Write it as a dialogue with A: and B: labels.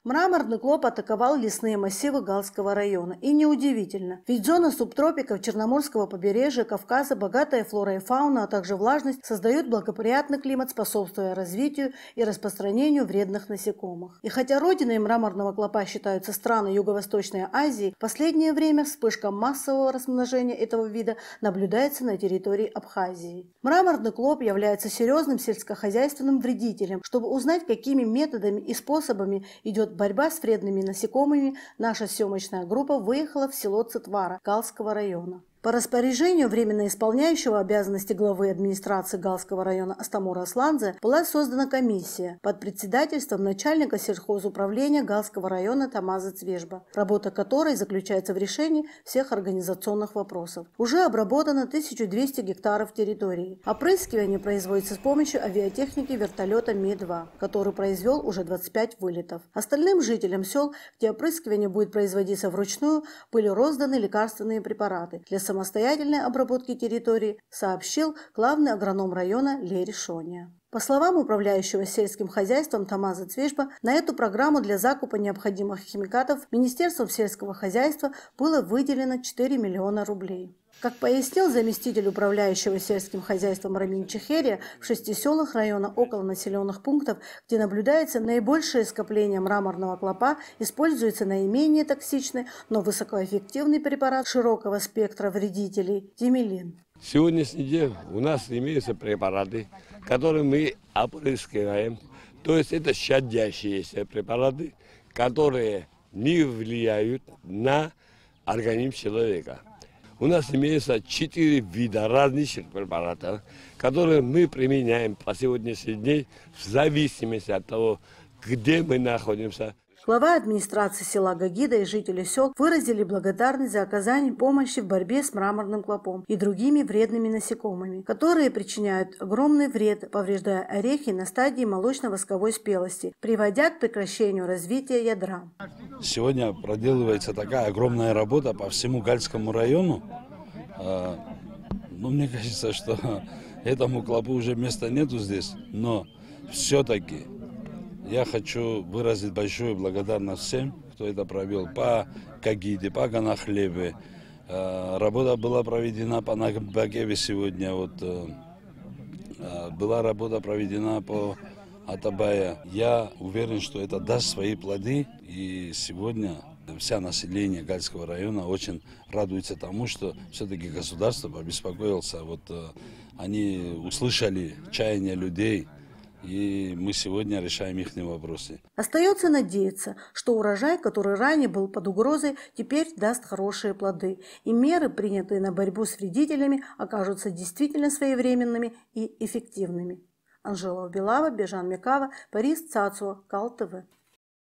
A: Мраморный клоп атаковал лесные массивы Галского района. И неудивительно, ведь зона субтропиков Черноморского побережья Кавказа, богатая флора и фауна, а также влажность создают благоприятный климат, способствуя развитию и распространению вредных насекомых. И хотя родиной мраморного клопа считаются страны Юго-Восточной Азии, в последнее время вспышка массового размножения этого вида наблюдается на территории Абхазии. Мраморный клоп является серьезным сельскохозяйственным вредителем. Чтобы узнать, какими методами и способами идет борьба с вредными насекомыми, наша съемочная группа выехала в село Цитвара Галского района. По распоряжению временно исполняющего обязанности главы администрации Галского района Астамура Асланзе была создана комиссия под председательством начальника сельхозуправления Галского района Тамаза Цвежба, работа которой заключается в решении всех организационных вопросов. Уже обработано 1200 гектаров территории. Опрыскивание производится с помощью авиатехники вертолета Ми-2, который произвел уже 25 вылетов. Остальным жителям сел, где опрыскивание будет производиться вручную, были розданы лекарственные препараты для самостоятельной обработки территории, сообщил главный агроном района Лери Шония. По словам управляющего сельским хозяйством Тамаза Цвежба, на эту программу для закупа необходимых химикатов Министерством сельского хозяйства было выделено 4 миллиона рублей. Как пояснил заместитель управляющего сельским хозяйством Рамин Чехерия, в 6 селах района около населенных пунктов, где наблюдается наибольшее скопление мраморного клопа, используется наименее токсичный, но высокоэффективный препарат широкого спектра вредителей – димелин.
B: Сегодняшний день у нас имеются препараты, которые мы опрыскиваем. То есть это щадящиеся препараты, которые не влияют на организм человека. У нас имеется 4 вида различных препаратов, которые мы применяем по сегодняшний день в зависимости от того, где мы находимся.
A: Глава администрации села Гагида и жители сел выразили благодарность за оказание помощи в борьбе с мраморным клопом и другими вредными насекомыми, которые причиняют огромный вред, повреждая орехи на стадии молочно-восковой спелости, приводя к прекращению развития ядра.
C: Сегодня проделывается такая огромная работа по всему Гальскому району. Мне кажется, что этому клопу уже места нету здесь, но все-таки я хочу выразить большую благодарность всем, кто это провел. По Кагиде, по Ганахлебе. Работа была проведена по Нагбагеве сегодня. Была работа проведена по Атабая. Я уверен, что это даст свои плоды. И сегодня вся население Гальского района очень радуется тому, что все-таки государство побеспокоился. Они услышали чаяние людей. И мы сегодня решаем их вопросы.
A: Остается надеяться, что урожай, который ранее был под угрозой, теперь даст хорошие плоды. И меры, принятые на борьбу с вредителями, окажутся действительно своевременными и эффективными. Анжела Белава, Бежан Мекава, Борис Цацуа, Кал ТВ.